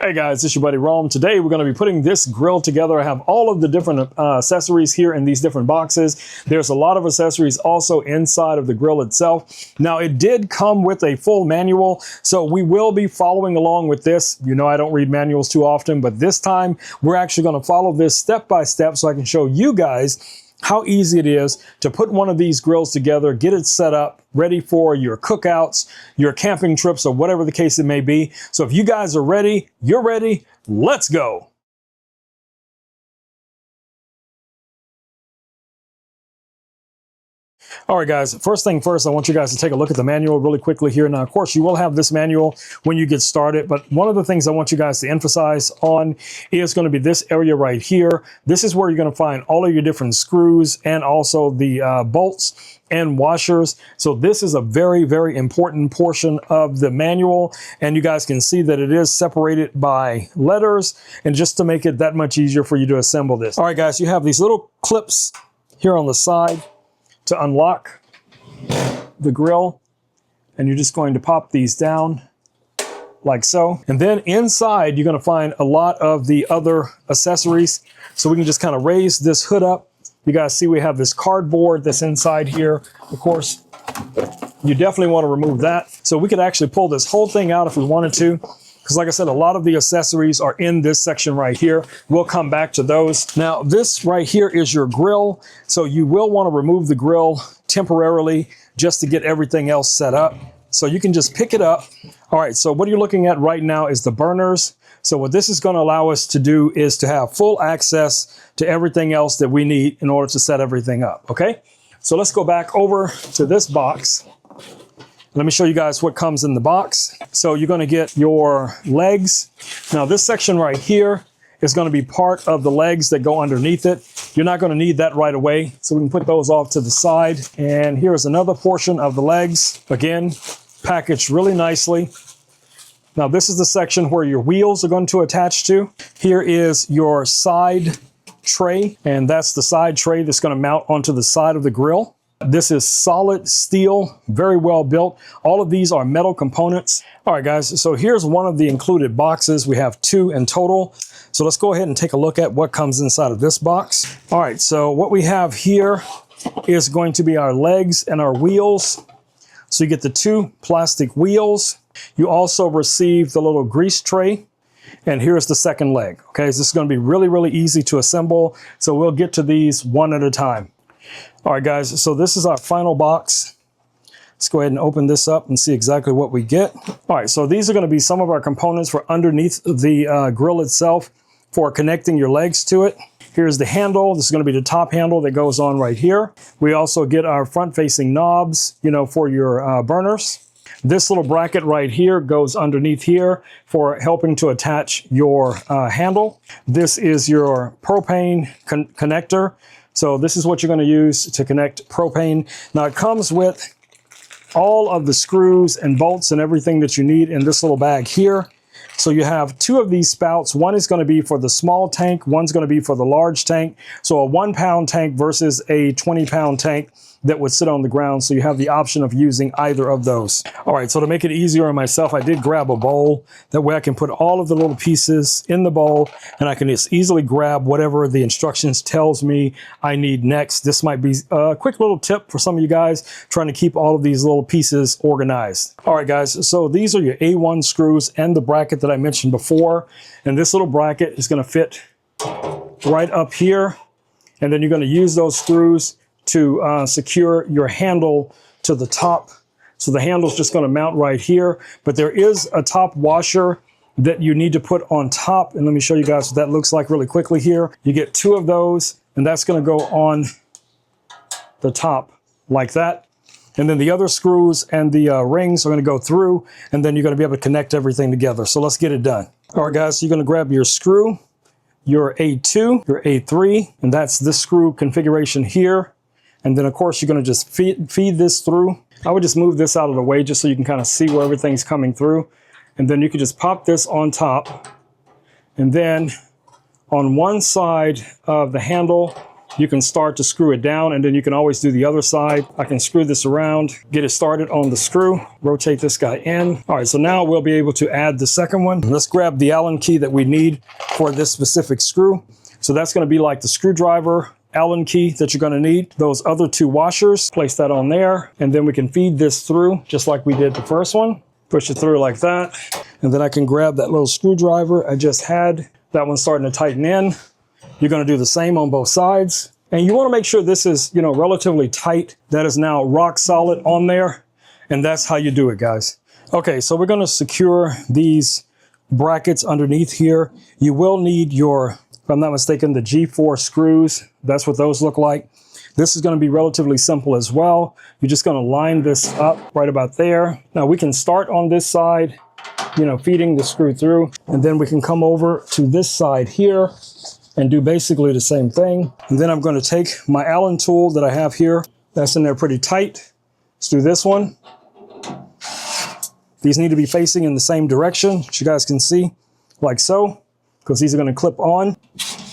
Hey guys, it's your buddy Rome. Today we're going to be putting this grill together. I have all of the different accessories here in these different boxes. There's a lot of accessories also inside of the grill itself. Now it did come with a full manual, so we will be following along with this. You know I don't read manuals too often, but this time we're actually going to follow this step by step so I can show you guys how easy it is to put one of these grills together, get it set up, ready for your cookouts, your camping trips, or whatever the case it may be. So if you guys are ready, you're ready, let's go. All right, guys, first thing first, I want you guys to take a look at the manual really quickly here. Now, of course, you will have this manual when you get started, but one of the things I want you guys to emphasize on is going to be this area right here. This is where you're going to find all of your different screws and also the bolts and washers. So this is a very, very important portion of the manual, and you guys can see that it is separated by letters, and just to make it that much easier for you to assemble this. All right, guys, you have these little clips here on the side to unlock the grill, and you're just going to pop these down like so. And then inside you're going to find a lot of the other accessories, so we can just kind of raise this hood up. You guys see we have this cardboard that's inside here. Of course, you definitely want to remove that, so we could actually pull this whole thing out if we wanted to, because like I said, a lot of the accessories are in this section right here. We'll come back to those. Now, this right here is your grill. So you will want to remove the grill temporarily just to get everything else set up. So you can just pick it up. All right, so what you're looking at right now is the burners. So what this is going to allow us to do is to have full access to everything else that we need in order to set everything up, okay? So let's go back over to this box. Let me show you guys what comes in the box. So you're going to get your legs. Now this section right here is going to be part of the legs that go underneath it. You're not going to need that right away, so we can put those off to the side. And here's another portion of the legs. Again, packaged really nicely. Now this is the section where your wheels are going to attach to. Here is your side tray, and that's the side tray that's going to mount onto the side of the grill. This is solid steel, very well built. All of these are metal components. All right, guys, so here's one of the included boxes. We have 2 in total. So let's go ahead and take a look at what comes inside of this box. All right, so what we have here is going to be our legs and our wheels. So you get the 2 plastic wheels. You also receive the little grease tray. And here's the second leg. Okay, so this is going to be really, really easy to assemble. So we'll get to these one at a time. All right, guys, so this is our final box. Let's go ahead and open this up and see exactly what we get. All right, so these are going to be some of our components for underneath the grill itself for connecting your legs to it. Here's the handle. This is going to be the top handle that goes on right here. We also get our front-facing knobs, you know, for your burners. This little bracket right here goes underneath here for helping to attach your handle. This is your propane connector. So this is what you're going to use to connect propane. Now it comes with all of the screws and bolts and everything that you need in this little bag here. So you have 2 of these spouts. One is going to be for the small tank. One's going to be for the large tank. So a 1 pound tank versus a 20 pound tank that would sit on the ground. So you have the option of using either of those. All right, so to make it easier on myself, I did grab a bowl. That way I can put all of the little pieces in the bowl, and I can just easily grab whatever the instructions tells me I need next. This might be a quick little tip for some of you guys trying to keep all of these little pieces organized. All right, guys, so these are your A1 screws and the bracket that I mentioned before. And this little bracket is going to fit right up here. And then you're going to use those screws to secure your handle to the top. So the handle's just going to mount right here, but there is a top washer that you need to put on top. And let me show you guys what that looks like really quickly here. You get 2 of those, and that's going to go on the top like that. And then the other screws and the rings are going to go through, and then you're going to be able to connect everything together. So let's get it done. All right, guys, so you're going to grab your screw, your A2, your A3, and that's this screw configuration here. And then, of course, you're going to just feed this through. I would just move this out of the way just so you can kind of see where everything's coming through. And then you can just pop this on top. And then on one side of the handle, you can start to screw it down, and then you can always do the other side. I can screw this around, get it started on the screw, rotate this guy in. All right, so now we'll be able to add the second one. Let's grab the Allen key that we need for this specific screw. So that's going to be like the screwdriver Allen key that you're going to need. Those other two washers, place that on there, and then we can feed this through just like we did the first one. Push it through like that, and then I can grab that little screwdriver I just had. That one's starting to tighten in. You're going to do the same on both sides, and you want to make sure this is, you know, relatively tight. That is now rock solid on there, and that's how you do it, guys. Okay, so we're going to secure these brackets underneath here. You will need your, if I'm not mistaken, the G4 screws. That's what those look like. This is going to be relatively simple as well. You're just going to line this up right about there. Now we can start on this side, you know, feeding the screw through, and then we can come over to this side here and do basically the same thing. And then I'm going to take my Allen tool that I have here. That's in there pretty tight. Let's do this one. These need to be facing in the same direction, as you guys can see, like so, because these are going to clip on.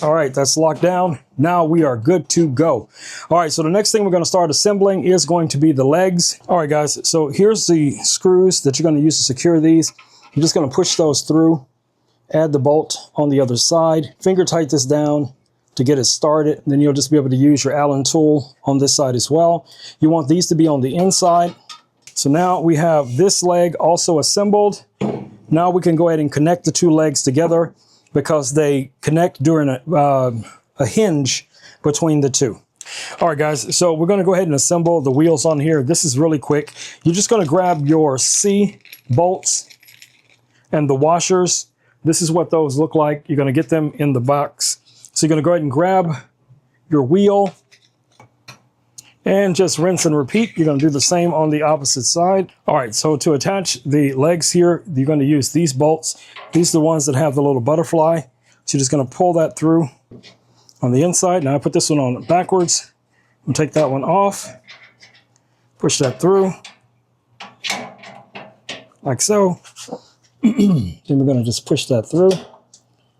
All right, that's locked down. Now we are good to go. All right, so the next thing we're going to start assembling is going to be the legs. All right, guys, so here's the screws that you're going to use to secure these. You're just going to push those through, add the bolt on the other side, finger tight this down to get it started. Then you'll just be able to use your Allen tool on this side as well. You want these to be on the inside. So now we have this leg also assembled. Now we can go ahead and connect the two legs together, because they connect during a hinge between the two. All right, guys, so we're going to go ahead and assemble the wheels on here. This is really quick. You're just going to grab your C bolts and the washers. This is what those look like. You're going to get them in the box. So you're going to go ahead and grab your wheel and just rinse and repeat. You're going to do the same on the opposite side. All right, so to attach the legs here, you're going to use these bolts. These are the ones that have the little butterfly. So you're just going to pull that through on the inside. Now I put this one on backwards. We'll take that one off, push that through, like so. Then we're going to just push that through,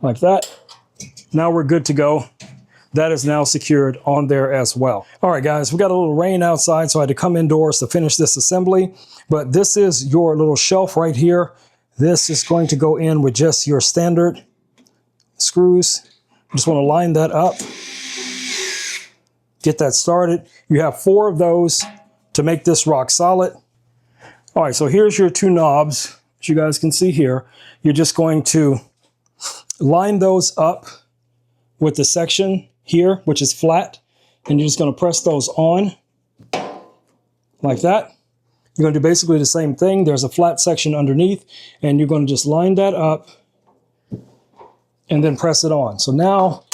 like that. Now we're good to go. That is now secured on there as well. All right, guys, we got a little rain outside, so I had to come indoors to finish this assembly. But this is your little shelf right here. This is going to go in with just your standard screws. You just want to line that up, get that started. You have 4 of those to make this rock solid. All right, so here's your 2 knobs, as you guys can see here. You're just going to line those up with the section here, which is flat, and you're just going to press those on like that. You're going to do basically the same thing. There's a flat section underneath, and you're going to just line that up and then press it on. So now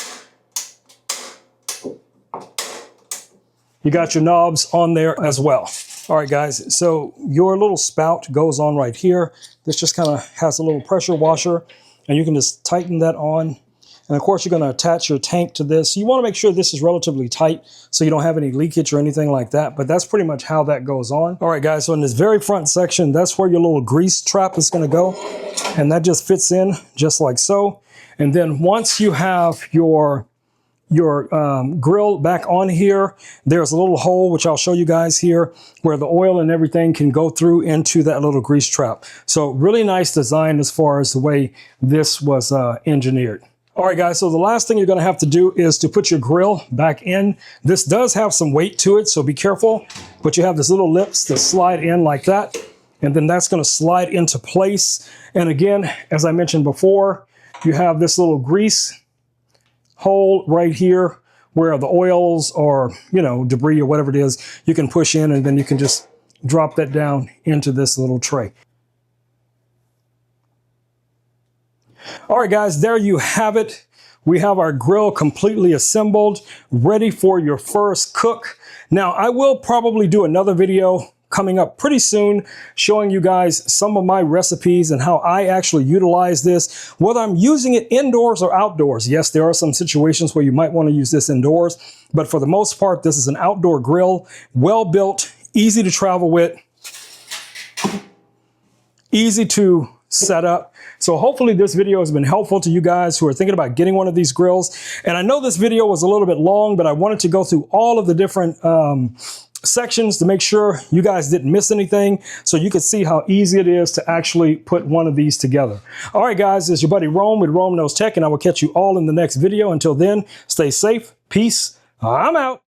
you got your knobs on there as well. All right, guys, so your little spout goes on right here. This just kind of has a little pressure washer, and you can just tighten that on. And of course, you're going to attach your tank to this. You want to make sure this is relatively tight so you don't have any leakage or anything like that. But that's pretty much how that goes on. All right, guys, so in this very front section, that's where your little grease trap is going to go. And that just fits in just like so. And then once you have your grill back on here, there's a little hole, which I'll show you guys here, where the oil and everything can go through into that little grease trap. So really nice design as far as the way this was engineered. All right, guys, so the last thing you're going to have to do is to put your grill back in. This does have some weight to it, so be careful. But you have this little lips that slide in like that, and then that's going to slide into place. And again, as I mentioned before, you have this little grease hole right here where the oils or, you know, debris or whatever it is, you can push in, and then you can just drop that down into this little tray. All right, guys, there you have it. We have our grill completely assembled, ready for your first cook. Now, I will probably do another video coming up pretty soon showing you guys some of my recipes and how I actually utilize this, whether I'm using it indoors or outdoors. Yes, there are some situations where you might want to use this indoors, but for the most part, this is an outdoor grill, well built, easy to travel with, easy to setup. So hopefully this video has been helpful to you guys who are thinking about getting one of these grills. And I know this video was a little bit long, but I wanted to go through all of the different sections to make sure you guys didn't miss anything, so you can see how easy it is to actually put one of these together. All right, guys, it's your buddy Rome with Rome Knows Tech, and I will catch you all in the next video. Until then, stay safe, peace, I'm out.